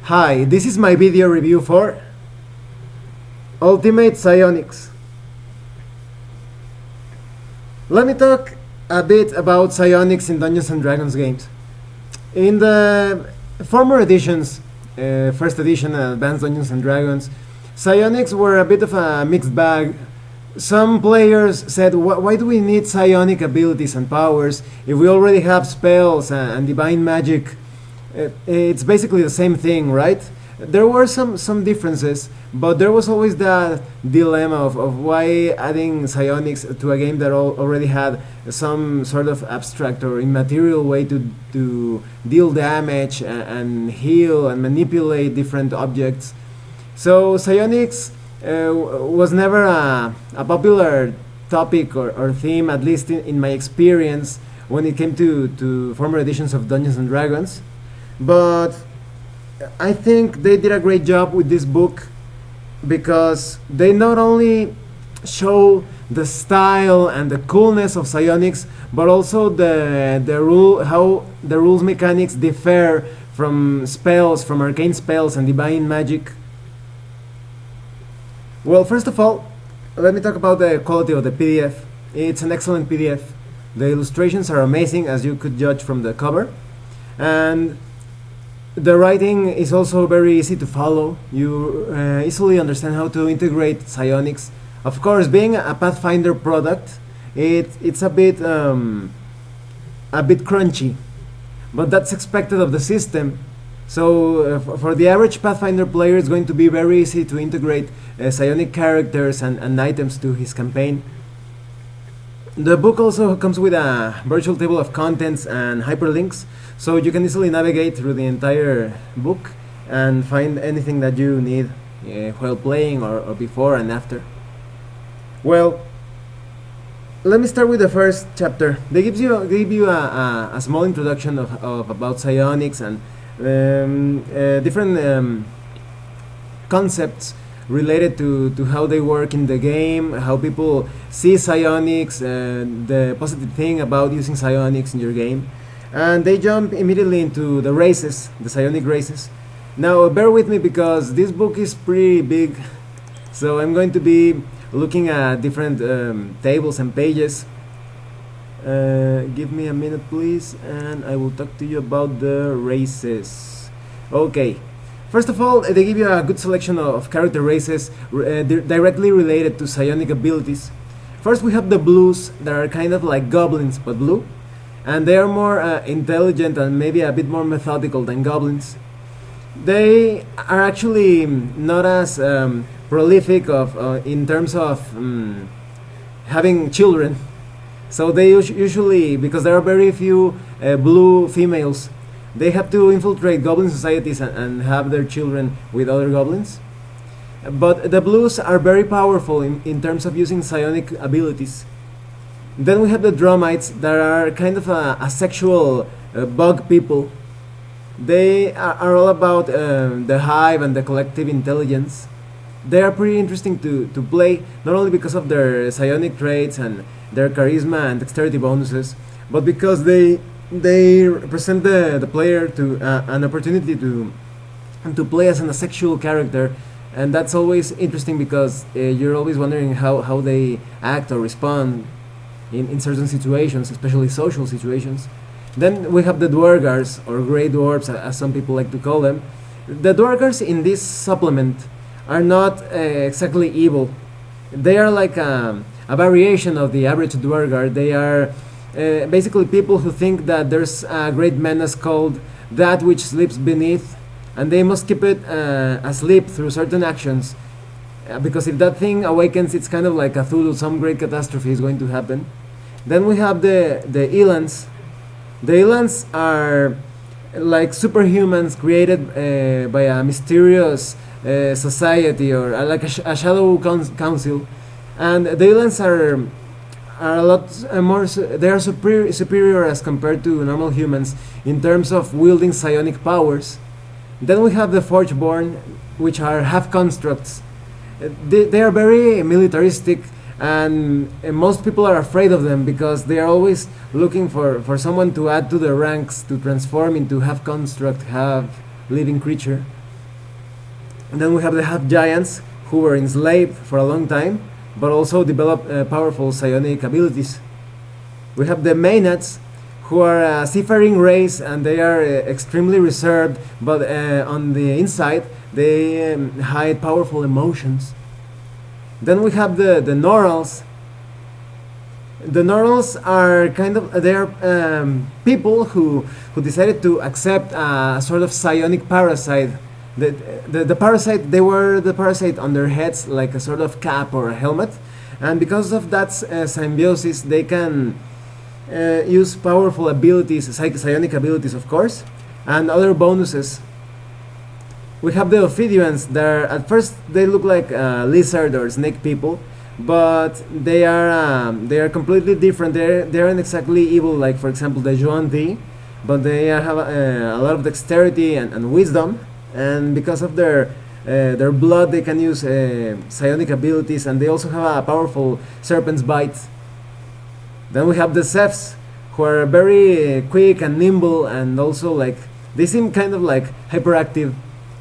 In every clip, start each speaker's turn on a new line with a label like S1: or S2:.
S1: Hi, this is my video review for Ultimate Psionics. Let me talk a bit about Psionics in Dungeons and Dragons games. In the former editions, first edition and Advanced Dungeons and Dragons, Psionics were a bit of a mixed bag. Some players said, why do we need psionic abilities and powers if we already have spells and divine magic? It's basically the same thing, right? There were some differences, but there was always that dilemma of why adding psionics to a game that already had some sort of abstract or immaterial way to deal damage and heal and manipulate different objects. So psionics was never a popular topic or theme, at least in my experience, when it came to former editions of Dungeons and Dragons. But I think they did a great job with this book because they not only show the style and the coolness of psionics, but also how the rules mechanics differ from spells, from arcane spells and divine magic. Well, first of all, let me talk about the quality of the PDF. It's an excellent PDF. The illustrations are amazing, as you could judge from the cover, and the writing is also very easy to follow. You easily understand how to integrate psionics. Of course, being a Pathfinder product, it's a bit crunchy, but that's expected of the system. So for the average Pathfinder player, it's going to be very easy to integrate psionic characters and items to his campaign. The book also comes with a virtual table of contents and hyperlinks, so you can easily navigate through the entire book and find anything that you need while playing or before and after. Well, let me start with the first chapter. They give you a small introduction of about psionics and different concepts related to how they work in the game, how people see psionics, the positive thing about using psionics in your game. And they jump immediately into the races, the psionic races. Now bear with me because this book is pretty big, so I'm going to be looking at different tables and pages. Give me a minute please and I will talk to you about the races. Okay. First of all, they give you a good selection of character races directly related to psionic abilities. First we have the blues, that are kind of like goblins but blue, and they are more intelligent and maybe a bit more methodical than goblins. They are actually not as prolific in terms of having children. So they usually, because there are very few blue females, they have to infiltrate goblin societies and have their children with other goblins. But the blues are very powerful in terms of using psionic abilities. Then we have the dromites, that are kind of a sexual bug people. They are all about the hive and the collective intelligence. They are pretty interesting to play, not only because of their psionic traits and their charisma and dexterity bonuses, but because they represent the player to an opportunity to play as an asexual character, and that's always interesting because you're always wondering how they act or respond in certain situations, especially social situations. Then we have the Dwargars, or Grey Dwarves as some people like to call them. The Dwargars in this supplement are not exactly evil. They are like a variation of the average Dwargar. They are basically people who think that there's a great menace called that which sleeps beneath, and they must keep it asleep through certain actions, because if that thing awakens, it's kind of like a Cthulhu, some great catastrophe is going to happen. Then we have the Elans. The Elans are like superhumans created by a mysterious society, or like a shadow council, and the Elans are a lot more. They are superior as compared to normal humans in terms of wielding psionic powers. Then we have the Forgeborn, which are half constructs. They are very militaristic, and most people are afraid of them because they are always looking for someone to add to their ranks, to transform into half construct, half living creature. And then we have the half giants who were enslaved for a long time, but also developed powerful psionic abilities. We have the Maenads, who are a seafaring race, and they are extremely reserved, but on the inside they hide powerful emotions. Then we have the Norals. The Norals are they are people who decided to accept a sort of psionic parasite. The parasite, they were the parasite on their heads like a sort of cap or a helmet, and because of that symbiosis they can use powerful abilities, psionic abilities of course, and other bonuses. We have the Ophidians. At first they look like lizard or snake people, but they are completely different. They aren't exactly evil like, for example, the Yuan Di, but they have a lot of dexterity and wisdom, and because of their blood they can use psionic abilities, and they also have a powerful serpent's bite. Then we have the Zephs, who are very quick and nimble, and also like they seem kind of like hyperactive,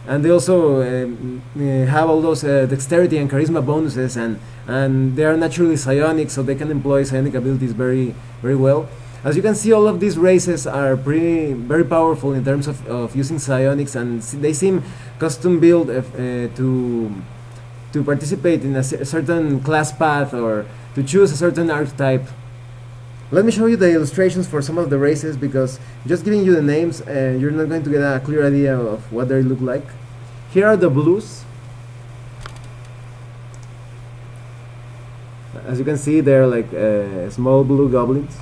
S1: and they also have all those dexterity and charisma bonuses, and they are naturally psionic, so they can employ psionic abilities very very well. As you can see, all of these races are very powerful in terms of using psionics, and they seem custom built to participate in a certain class path or to choose a certain archetype. Let me show you the illustrations for some of the races, because just giving you the names, you're not going to get a clear idea of what they look like. Here are the blues. As you can see, they're like small blue goblins.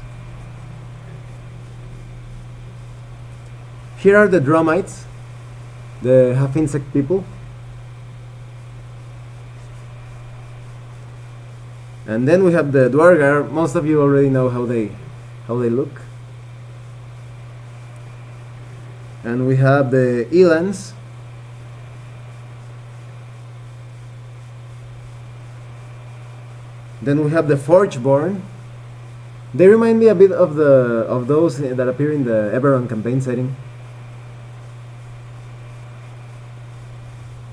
S1: Here are the Dromites, the half-insect people. And then we have the Dwargar. Most of you already know how they look. And we have the Elans. Then we have the Forgeborn. They remind me a bit of those that appear in the Eberron campaign setting.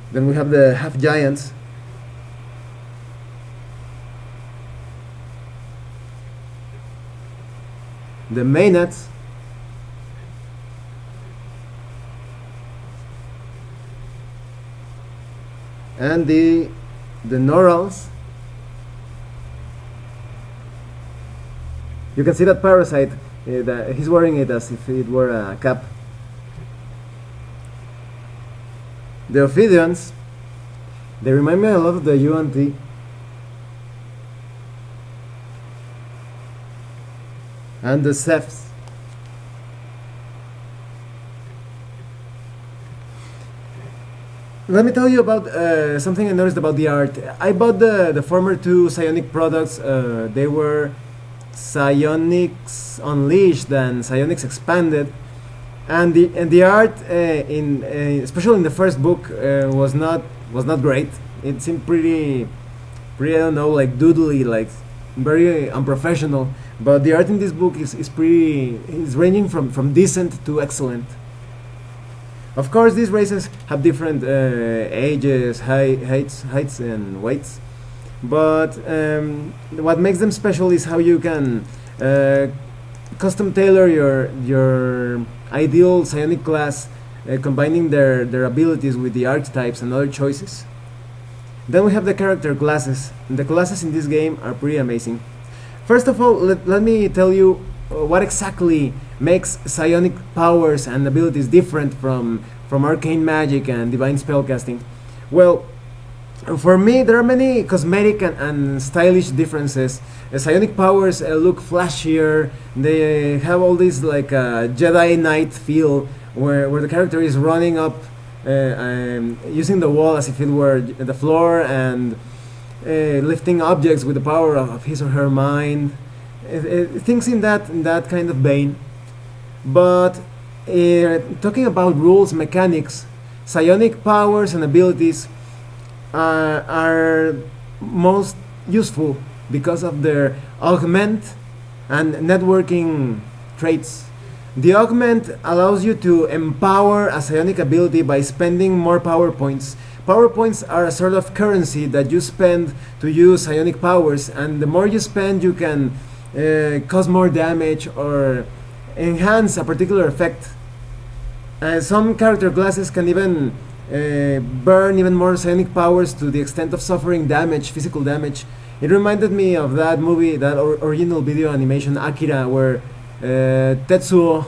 S1: Then we have the half giants. The Maenads. And the Norals. You can see that parasite, that he's wearing it as if it were a cap. The Ophidians, they remind me a lot of the UNT. And the Zephs. Let me tell you about something I noticed about the art. I bought the former two Psionic products. They were Psionics Unleashed and Psionics Expanded, and the art especially in the first book was not great. It seemed pretty I don't know, like doodly, like very unprofessional. But the art in this book is ranging from decent to excellent. Of course, these races have different ages, heights, and weights. But what makes them special is how you can custom tailor your ideal psionic class, combining their abilities with the archetypes and other choices. Then we have the character classes. The classes in this game are pretty amazing. First of all, let me tell you what exactly makes psionic powers and abilities different from arcane magic and divine spellcasting. Well, for me, there are many cosmetic and stylish differences. Psionic powers look flashier. They have all this like Jedi Knight feel, where the character is running up, using the wall as if it were the floor, and lifting objects with the power of his or her mind. Things in that kind of vein. But talking about rules, mechanics, psionic powers and abilities are most useful because of their augment and networking traits. The augment allows you to empower a psionic ability by spending more power points. power points are a sort of currency that you spend to use psionic powers, and the more you spend, you can cause more damage or enhance a particular effect. Some character classes can even burn even more psionic powers to the extent of suffering damage, physical damage. It reminded me of that movie, that original video animation Akira, where Tetsuo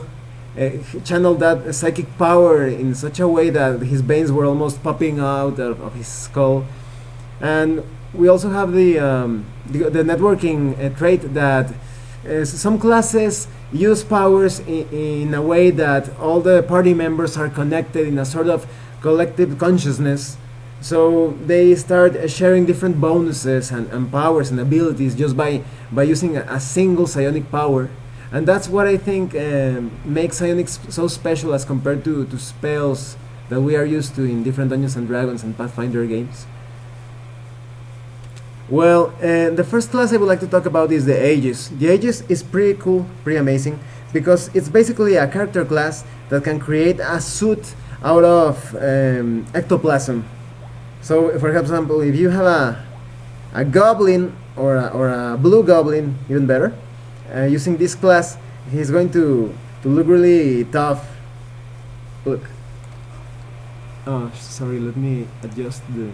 S1: channeled that psychic power in such a way that his veins were almost popping out of his skull. And we also have the networking trait that some classes use powers in a way that all the party members are connected in a sort of collective consciousness. So they start sharing different bonuses and powers and abilities just by using a single psionic power. And that's what I think makes psionics so special as compared to spells that we are used to in different Dungeons and Dragons and Pathfinder games. Well, the first class I would like to talk about is the Aegis. The Aegis is pretty cool, pretty amazing, because it's basically a character class that can create a suit out of ectoplasm. So, for example, if you have a goblin or a blue goblin, even better, using this class, he's going to look really tough. Look. Oh, sorry, let me adjust the...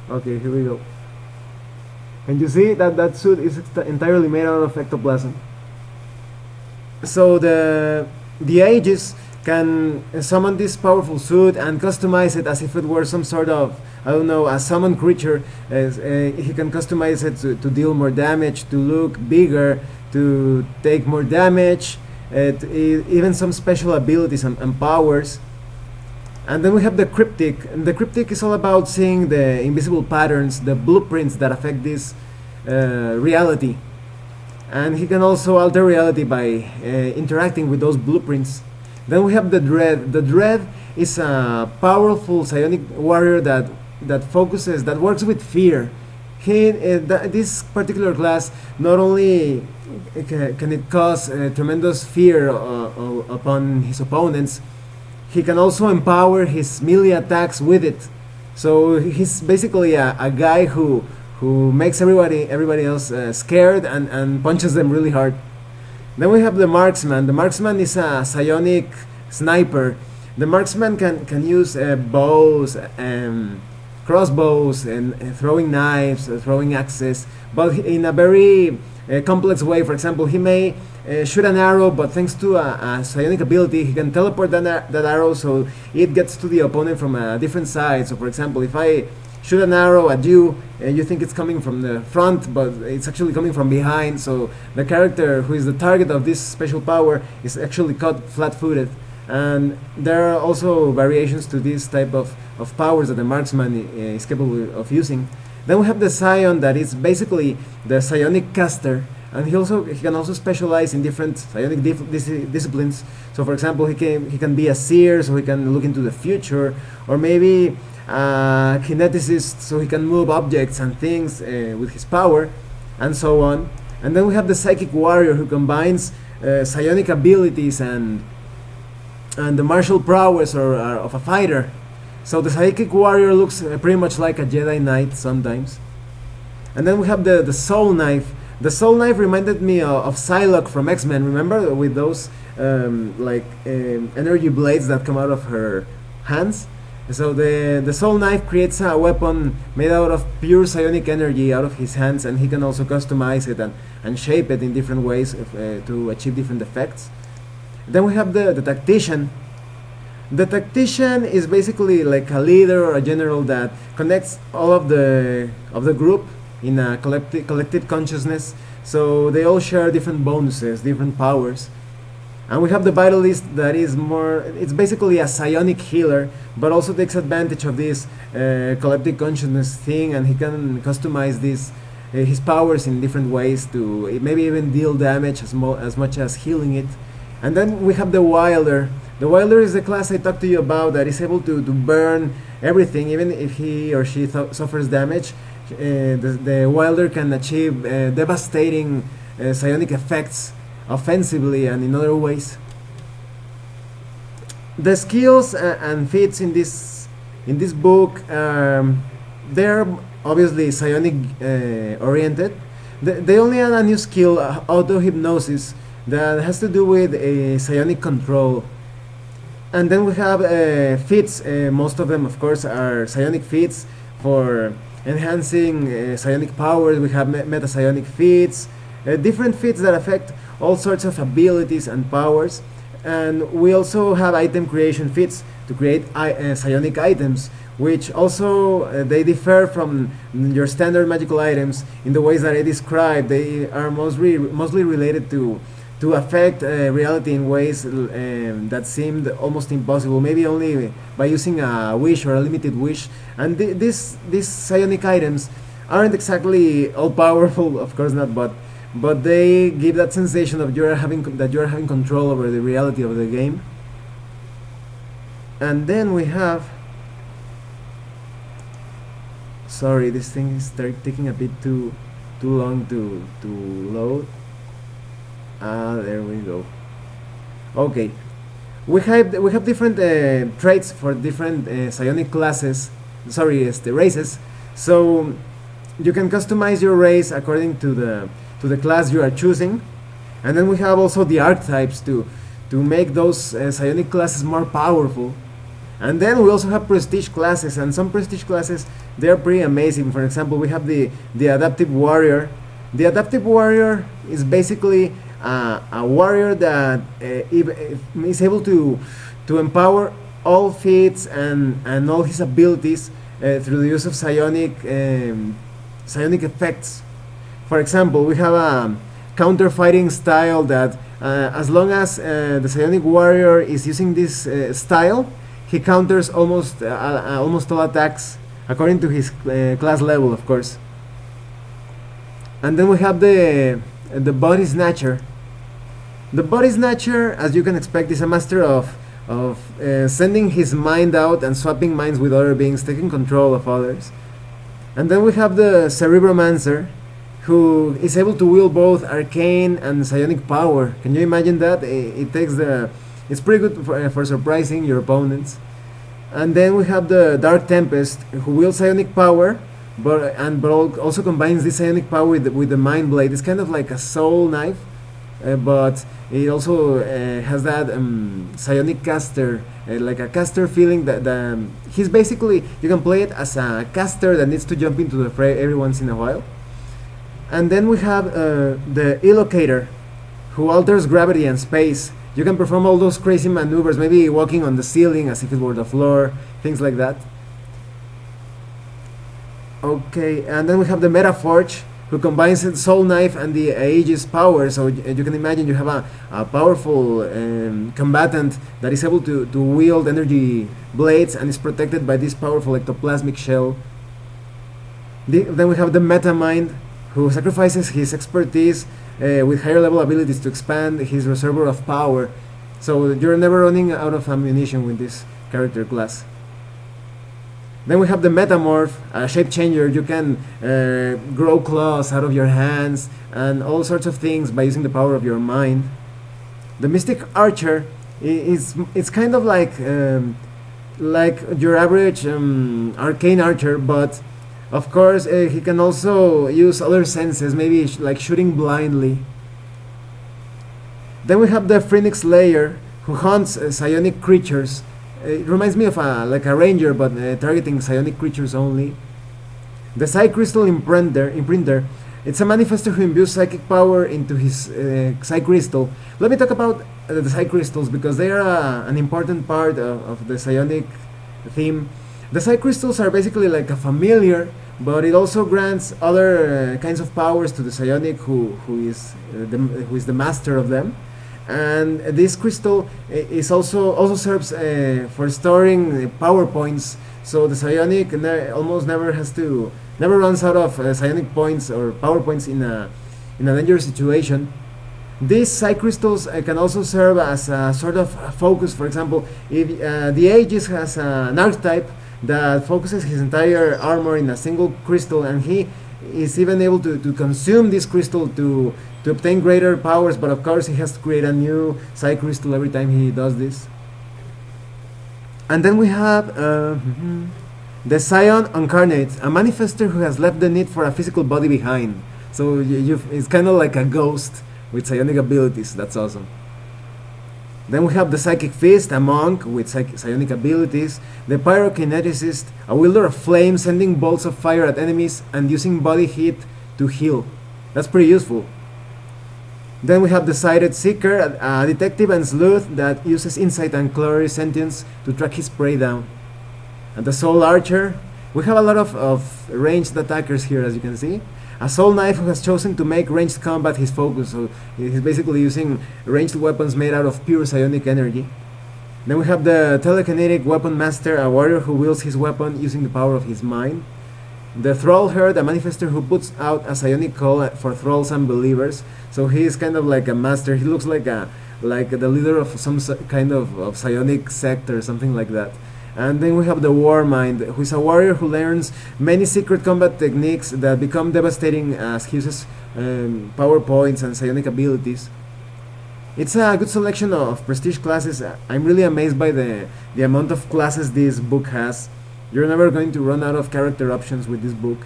S1: Okay, here we go. And you see that suit is entirely made out of ectoplasm. So the Aegis can summon this powerful suit and customize it as if it were some sort of, I don't know, a summoned creature. He can customize it to deal more damage, to look bigger, to take more damage, even some special abilities and powers. And then we have the Cryptic, and the Cryptic is all about seeing the invisible patterns, the blueprints that affect this reality. And he can also alter reality by interacting with those blueprints. Then we have the Dread. The Dread is a powerful psionic warrior that works with fear. This particular class not only can it cause tremendous fear upon his opponents, he can also empower his melee attacks with it. So he's basically a guy who makes everybody else scared and punches them really hard. Then we have the Marksman. The Marksman is a psionic sniper. The Marksman can use bows and crossbows and throwing knives, throwing axes, but in a very complex way. For example, he may shoot an arrow, but thanks to a psionic ability, he can teleport that arrow so it gets to the opponent from a different side. So for example, if I shoot an arrow at you, you think it's coming from the front, but it's actually coming from behind. So the character who is the target of this special power is actually caught flat-footed. And there are also variations to this type of powers that the Marksman is capable of using. Then we have the Scion, that is basically the psionic caster, and he can also specialize in different psionic disciplines. So for example, he can be a seer, so he can look into the future, or maybe a kineticist, so he can move objects and things with his power, and so on. And then we have the Psychic Warrior, who combines psionic abilities and the martial prowess of a fighter. So the Psychic Warrior looks pretty much like a Jedi Knight sometimes. And then we have the Soul Knife. The Soul Knife reminded me of Psylocke from X-Men, remember? With those energy blades that come out of her hands. So the Soul Knife creates a weapon made out of pure psionic energy out of his hands, and he can also customize it and shape it in different ways to achieve different effects. Then we have the Tactician. The Tactician is basically like a leader or a general that connects all of the group in a collective consciousness. So they all share different bonuses, different powers. And we have the Vitalist, that is it's basically a psionic healer, but also takes advantage of this collective consciousness thing, and he can customize his powers in different ways to maybe even deal damage as much as healing it. And then we have the Wilder. The Wilder is the class I talked to you about that is able to burn everything, even if he or she suffers damage. The Wilder can achieve devastating psionic effects offensively and in other ways. The skills and feats in this book, they're obviously psionic oriented. They only add a new skill, auto hypnosis, that has to do with a psionic control. And then we have feats. Most of them, of course, are psionic feats for enhancing psionic powers. We have meta psionic feats, different feats that affect all sorts of abilities and powers. And we also have item creation feats to create psionic items, which also they differ from your standard magical items in the ways that I described. They are mostly related to affect reality in ways that seemed almost impossible, maybe only by using a wish or a limited wish. And these psionic items aren't exactly all powerful, of course not, but they give that sensation of you're having control over the reality of the game. And then we have, sorry, this thing is taking a bit too long to load. There we go. Okay, we have different traits for different psionic classes. Sorry, the races. So you can customize your race according to the class you are choosing, and then we have also the archetypes to make those psionic classes more powerful. And then we also have prestige classes, and some prestige classes, they're pretty amazing. For example, we have the adaptive warrior. The adaptive warrior is basically a warrior that is able to empower all feats and all his abilities through the use of psionic effects. For example, we have a counter fighting style that as long as the psionic warrior is using this style, he counters almost all attacks according to his class level, of course. And then we have the body snatcher. The body snatcher, as you can expect, is a master of sending his mind out and swapping minds with other beings, taking control of others. And then we have the cerebromancer, who is able to wield both arcane and psionic power. Can you imagine that? It's pretty good for surprising your opponents. And then we have the Dark Tempest, who wields psionic power, but also combines this psionic power with the Mind Blade. It's kind of like a soul knife, but it also has that psionic caster, like a caster feeling that he's basically, you can play it as a caster that needs to jump into the fray every once in a while. And then we have the Illocator, who alters gravity and space. You can perform all those crazy maneuvers, maybe walking on the ceiling as if it were the floor, things like that. Okay, and then we have the Metaforge, who combines the Soul Knife and the Aegis power. So you can imagine you have a powerful combatant that is able to wield energy blades and is protected by this powerful ectoplasmic shell. Then we have the Metamind, who sacrifices his expertise with higher level abilities to expand his reservoir of power. So you're never running out of ammunition with this character class. Then we have the Metamorph, a shape changer. You can grow claws out of your hands and all sorts of things by using the power of your mind. The Mystic Archer it's kind of like your average arcane archer, but of course he can also use other senses, maybe like shooting blindly. Then we have the Phoenix Slayer, who hunts psionic creatures. It reminds me of like a ranger, but targeting psionic creatures only. The Psi Crystal Imprinter. It's a manifester who imbues psychic power into his Psi Crystal. Let me talk about the Psi Crystals, because they are an important part of the psionic theme. The Psi Crystals are basically like a familiar, but it also grants other kinds of powers to the psionic who is the master of them. And this crystal is also serves for storing power points, so the psionic almost never runs out of psionic points or power points in a dangerous situation. These Psi crystals can also serve as a sort of focus. For example, if the Aegis has an archetype that focuses his entire armor in a single crystal, and he is even able to consume this crystal to obtain greater powers, but of course he has to create a new Psi crystal every time he does this. And then we have the Scion Incarnate, a manifester who has left the need for a physical body behind. So it's kind of like a ghost with psionic abilities. That's awesome. Then we have the Psychic Fist, a monk with psionic abilities. The Pyrokineticist, a wielder of flame, sending bolts of fire at enemies and using body heat to heal. That's pretty useful. Then we have the Sighted Seeker, a detective and sleuth that uses insight and clairsentience to track his prey down. And the Soul Archer, we have a lot of ranged attackers here, as you can see. A Soul Knife who has chosen to make ranged combat his focus, so he's basically using ranged weapons made out of pure psionic energy. Then we have the Telekinetic Weapon Master, a warrior who wields his weapon using the power of his mind. The Thrall Herd, a manifester who puts out a psionic call for thralls and believers, so he is kind of like a master. He looks like the leader of some kind of psionic sect or something like that. And then we have the Warmind, who is a warrior who learns many secret combat techniques that become devastating as he uses power points and psionic abilities. It's a good selection of prestige classes. I'm really amazed by the amount of classes this book has. You're never going to run out of character options with this book.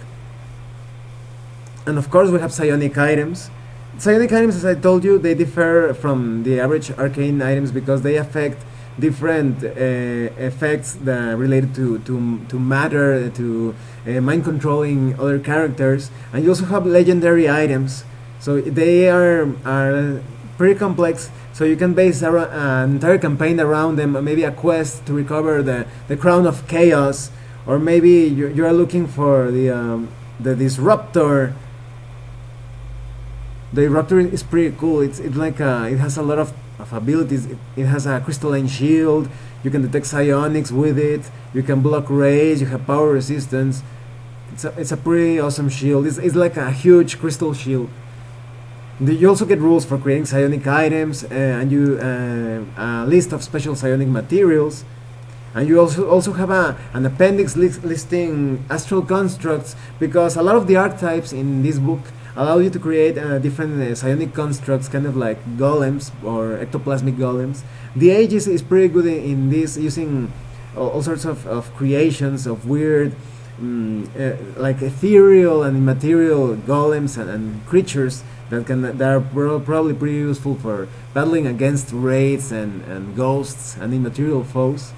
S1: And of course we have psionic items. Psionic items, as I told you, they differ from the average arcane items because they affect different effects that related to matter, to mind controlling other characters. And you also have legendary items, so they are pretty complex, so you can base an entire campaign around them. Maybe a quest to recover the crown of chaos, or maybe you're looking for the disruptor. The disruptor is pretty cool. It's like it has a lot of abilities. It has a crystalline shield. You can detect psionics with it. You can block rays. You have power resistance. It's a pretty awesome shield. It's like a huge crystal shield. You also get rules for creating psionic items, and a list of special psionic materials. And you also have an appendix listing astral constructs, because a lot of the archetypes in this book allow you to create different psionic constructs, kind of like golems or ectoplasmic golems. The Age is pretty good in this, using all sorts of creations of weird, like ethereal and immaterial golems and creatures that are probably pretty useful for battling against wraiths and ghosts and immaterial foes.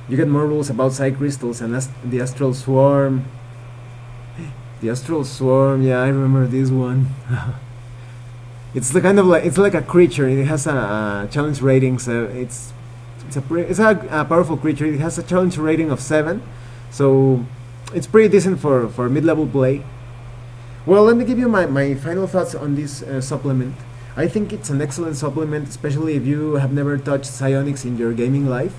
S1: You get more rules about psi crystals and the astral swarm. The astral swarm, yeah, I remember this one. It's the kind of it's like a creature. It has a challenge rating, so it's a powerful creature. It has a challenge rating of 7, so it's pretty decent for mid-level play. Well, let me give you my final thoughts on this supplement. I think it's an excellent supplement, especially if you have never touched psionics in your gaming life.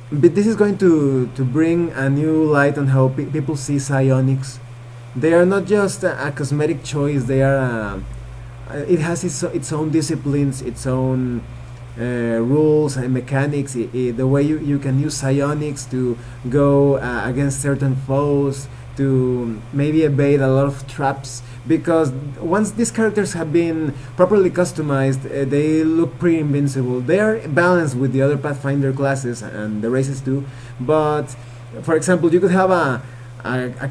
S1: But this is going to bring a new light on how people see psionics. They are not just a cosmetic choice. They are it has its own disciplines, its own rules and mechanics. The way you can use psionics to go against certain foes, to maybe evade a lot of traps, because once these characters have been properly customized, they look pretty invincible. They are balanced with the other Pathfinder classes and the races too, but for example, you could have a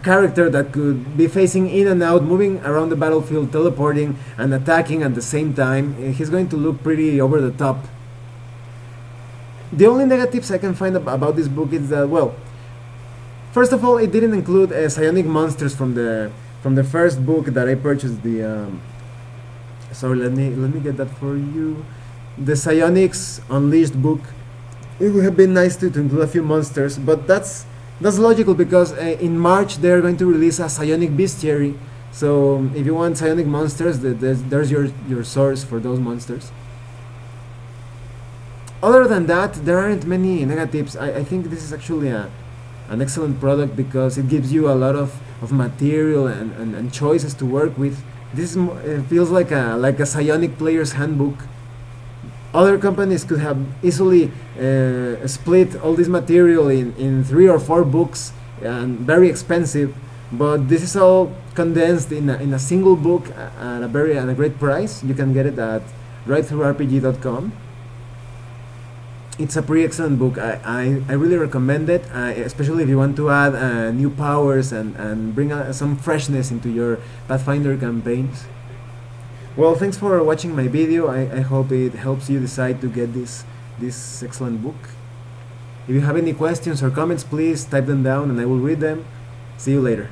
S1: character that could be facing in and out, moving around the battlefield, teleporting and attacking at the same time. He's going to look pretty over the top. The only negatives I can find about this book is that, well, first of all, it didn't include psionic monsters from the first book that I purchased. Sorry, let me get that for you. The Psionics Unleashed book. It would have been nice to include a few monsters, but that's logical, because in March they're going to release a psionic bestiary. So if you want psionic monsters, there's your source for those monsters. Other than that, there aren't many negatives. I think this is actually an excellent product, because it gives you a lot of material and choices to work with. This feels like a psionic player's handbook. Other companies could have easily split all this material in 3 or 4 books, and very expensive, but this is all condensed in a single book at a great price. You can get it at rightthroughrpg.com. it's a pretty excellent book. I really recommend it, especially if you want to add new powers and bring some freshness into your Pathfinder campaigns. Well, thanks for watching my video. I hope it helps you decide to get this excellent book. If you have any questions or comments, please type them down and I will read them. See you later.